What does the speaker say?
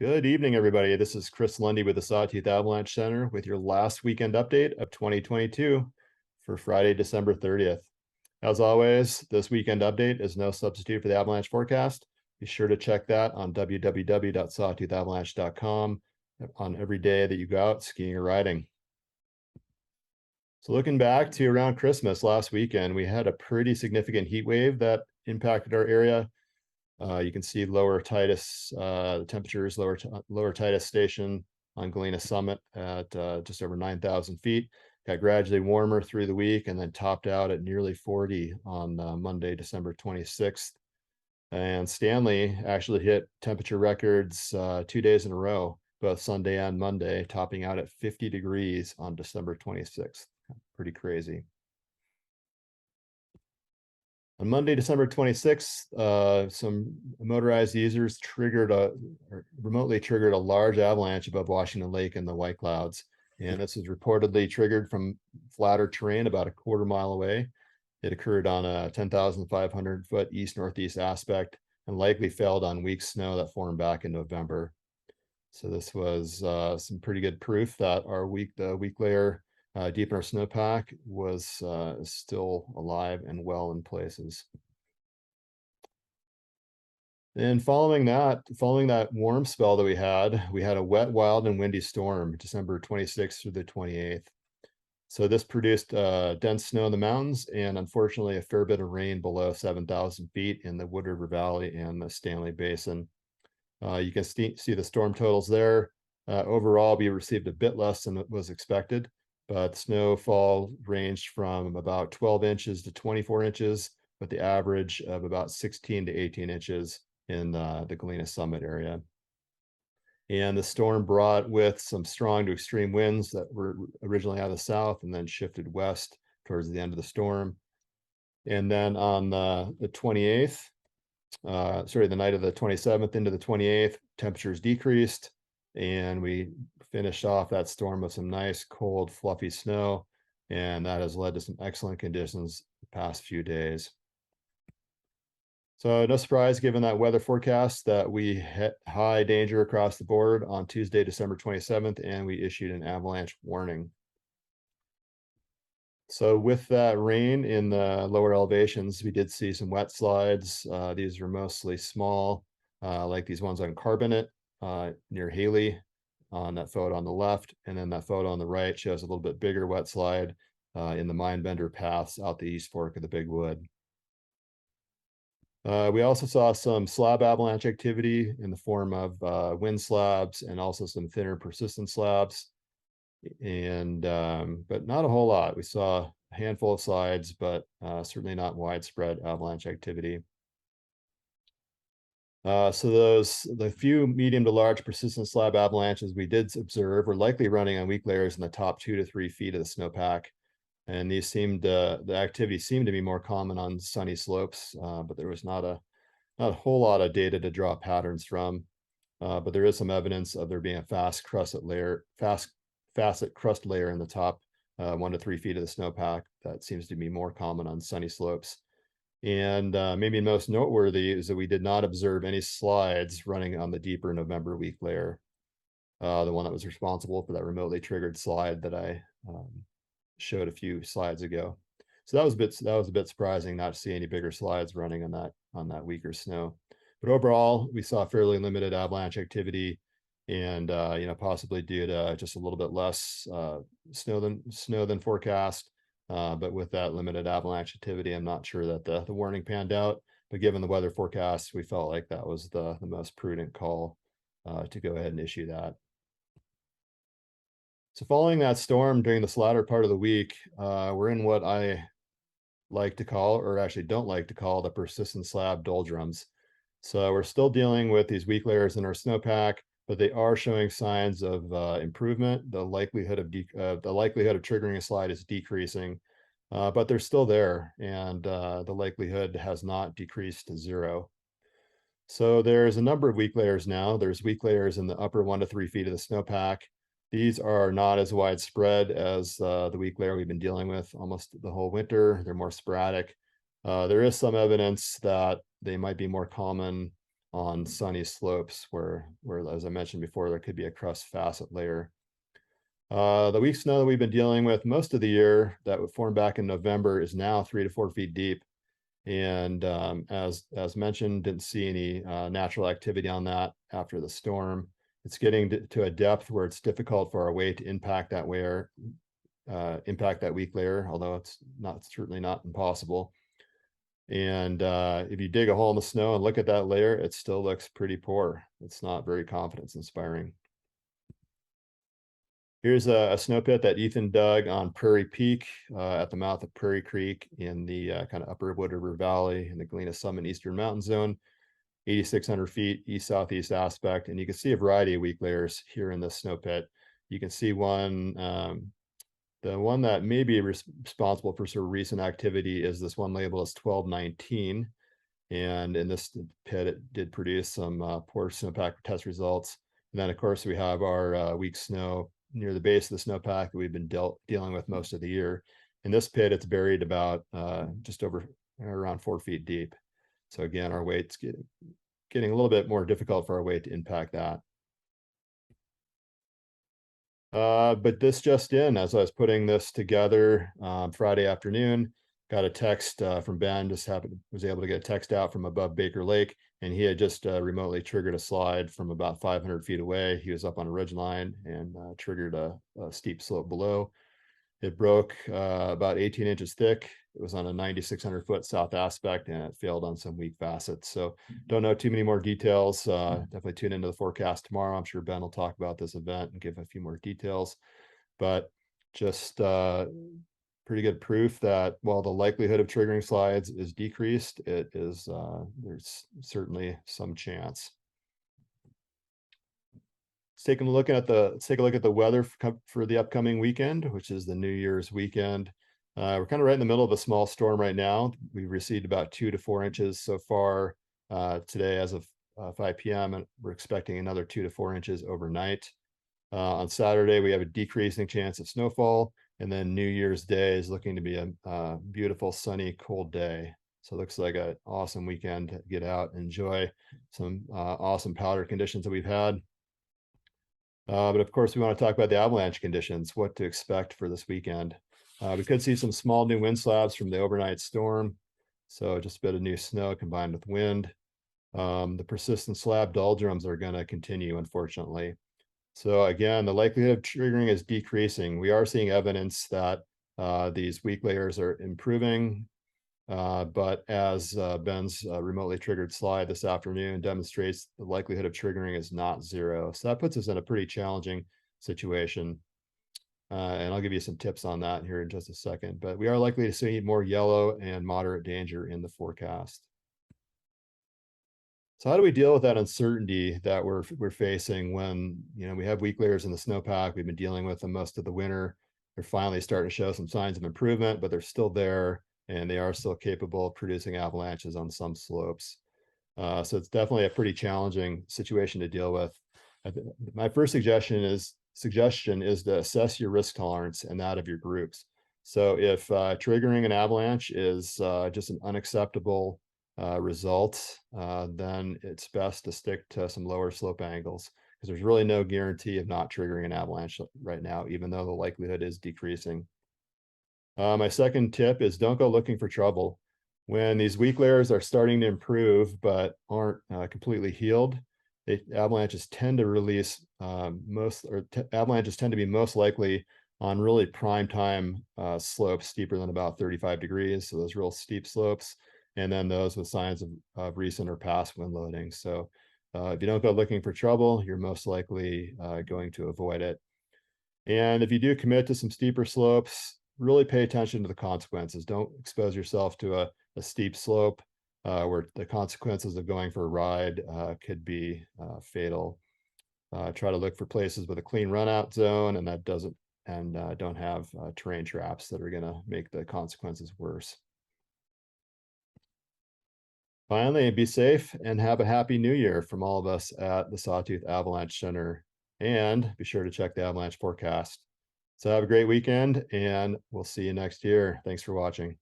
Good evening, everybody. This is Chris Lundy with the Sawtooth Avalanche Center with your last weekend update of 2022 for Friday, December 30th. As always, this weekend update is no substitute for the Avalanche Forecast. Be sure to check that on www.sawtoothavalanche.com on every day that you go out skiing or riding. So looking back to around Christmas last weekend, we had a pretty significant heat wave that impacted our area. You can see lower Titus, the temperatures, lower Titus station on Galena Summit at just over 9,000 feet. Got gradually warmer through the week and then topped out at nearly 40 on Monday, December 26th. And Stanley actually hit temperature records 2 days in a row, both Sunday and Monday, topping out at 50 degrees on December 26th. Pretty crazy. On Monday, December 26th, some motorized users remotely triggered a large avalanche above Washington Lake in the White Clouds. And this was reportedly triggered from flatter terrain about a quarter mile away. It occurred on a 10,500 foot east-northeast aspect and likely fell on weak snow that formed back in November. So this was some pretty good proof that the weak layer deep in our snowpack was still alive and well in places. And following that warm spell that we had a wet, wild, and windy storm, December 26th through the 28th. So this produced dense snow in the mountains and unfortunately a fair bit of rain below 7,000 feet in the Wood River Valley and the Stanley Basin. You can see the storm totals there. Overall, we received a bit less than was expected, but snowfall ranged from about 12 inches to 24 inches, with the average of about 16 to 18 inches in the Galena Summit area. And the storm brought with some strong to extreme winds that were originally out of the south and then shifted west towards the end of the storm. And then on the 28th, the night of the 27th into the 28th, temperatures decreased, and we finished off that storm with some nice, cold, fluffy snow, and that has led to some excellent conditions the past few days. So no surprise, given that weather forecast, that we hit high danger across the board on Tuesday, December 27th, and we issued an avalanche warning. So with that rain in the lower elevations, we did see some wet slides. These were mostly small, like these ones on Carbonate near Haley on that photo on the left. And then that photo on the right shows a little bit bigger wet slide in the Mindbender paths out the East Fork of the Big Wood. We also saw some slab avalanche activity in the form of wind slabs and also some thinner persistent slabs. And but not a whole lot. We saw a handful of slides, but certainly not widespread avalanche activity. So the few medium to large persistent slab avalanches we did observe were likely running on weak layers in the top 2 to 3 feet of the snowpack. And these the activity seemed to be more common on sunny slopes, but there was not a whole lot of data to draw patterns from. But there is some evidence of there being a fast facet crust layer in the top 1 to 3 feet of the snowpack that seems to be more common on sunny slopes. And maybe most noteworthy is that we did not observe any slides running on the deeper November weak layer, the one that was responsible for that remotely triggered slide that I showed a few slides ago. So that was a bit surprising not to see any bigger slides running on that weaker snow. But overall, we saw fairly limited avalanche activity, and possibly due to just a little bit less snow than forecast. But with that limited avalanche activity, I'm not sure that the warning panned out. But given the weather forecast, we felt like that was the most prudent call to go ahead and issue that. So following that storm during this latter part of the week, we're in what I like to call, or actually don't like to call, the persistent slab doldrums. So we're still dealing with these weak layers in our snowpack, but they are showing signs of improvement. The likelihood of triggering a slide is decreasing, but they're still there, and the likelihood has not decreased to 0. So there's a number of weak layers now. There's weak layers in the upper 1 to 3 feet of the snowpack. These are not as widespread as the weak layer we've been dealing with almost the whole winter. They're more sporadic. There is some evidence that they might be more common on sunny slopes where, as I mentioned before, there could be a crust facet layer. The weak snow that we've been dealing with most of the year that would form back in November is now 3 to 4 feet deep. And as mentioned, didn't see any natural activity on that after the storm. It's getting to a depth where it's difficult for our weight to impact that layer, impact that weak layer, although it's certainly not impossible. And if you dig a hole in the snow and look at that layer, it still looks pretty poor. It's not very confidence inspiring. Here's a snow pit that Ethan dug on Prairie Peak at the mouth of Prairie Creek in the kind of upper Wood River Valley in the Galena Summit Eastern Mountain Zone, 8,600 feet east-southeast aspect. And you can see a variety of weak layers here in this snow pit. You can see one, the one that may be responsible for sort of recent activity is this one labeled as 1219. And in this pit, it did produce some poor snowpack test results. And then, of course, we have our weak snow near the base of the snowpack that we've been dealing with most of the year. In this pit, it's buried about just over around 4 feet deep. So again, our weight's getting a little bit more difficult for our weight to impact that. But this just in, as I was putting this together Friday afternoon, got a text from Ben, was able to get a text out from above Baker Lake, and he had just remotely triggered a slide from about 500 feet away. He was up on a ridge line and triggered a steep slope below. It broke about 18 inches thick. It was on a 9,600 foot south aspect, and it failed on some weak facets. So don't know too many more details. Definitely tune into the forecast tomorrow. I'm sure Ben will talk about this event and give a few more details, but just pretty good proof that while the likelihood of triggering slides is decreased, it is there's certainly some chance. Let's take a look at the weather for the upcoming weekend, which is the New Year's weekend. We're kind of right in the middle of a small storm right now. We've received about 2 to 4 inches so far today as of 5 p.m. and we're expecting another 2 to 4 inches overnight. On Saturday, we have a decreasing chance of snowfall, and then New Year's Day is looking to be a beautiful, sunny, cold day. So it looks like an awesome weekend to get out and enjoy some awesome powder conditions that we've had. But of course, we want to talk about the avalanche conditions, what to expect for this weekend. We could see some small new wind slabs from the overnight storm. So just a bit of new snow combined with wind. The persistent slab doldrums are going to continue, unfortunately. So again, the likelihood of triggering is decreasing. We are seeing evidence that these weak layers are improving. But as Ben's remotely triggered slide this afternoon demonstrates, the likelihood of triggering is not 0. So that puts us in a pretty challenging situation. And I'll give you some tips on that here in just a second. But we are likely to see more yellow and moderate danger in the forecast. So how do we deal with that uncertainty that we're facing when we have weak layers in the snowpack? We've been dealing with them most of the winter. They're finally starting to show some signs of improvement, but they're still there, and they are still capable of producing avalanches on some slopes. So it's definitely a pretty challenging situation to deal with. My first suggestion is to assess your risk tolerance and that of your groups. So if triggering an avalanche is just an unacceptable result, then it's best to stick to some lower slope angles, because there's really no guarantee of not triggering an avalanche right now, even though the likelihood is decreasing. My second tip is don't go looking for trouble. When these weak layers are starting to improve but aren't completely healed, avalanches tend to release avalanches tend to be most likely on really prime time slopes steeper than about 35 degrees. So those real steep slopes, and then those with signs of recent or past wind loading. So if you don't go looking for trouble, you're most likely going to avoid it. And if you do commit to some steeper slopes, really pay attention to the consequences. Don't expose yourself to a steep slope where the consequences of going for a ride could be fatal. Try to look for places with a clean run out zone and that don't have terrain traps that are going to make the consequences worse. Finally, be safe and have a happy new year from all of us at the Sawtooth Avalanche Center. And be sure to check the avalanche forecast. So have a great weekend, and we'll see you next year. Thanks for watching.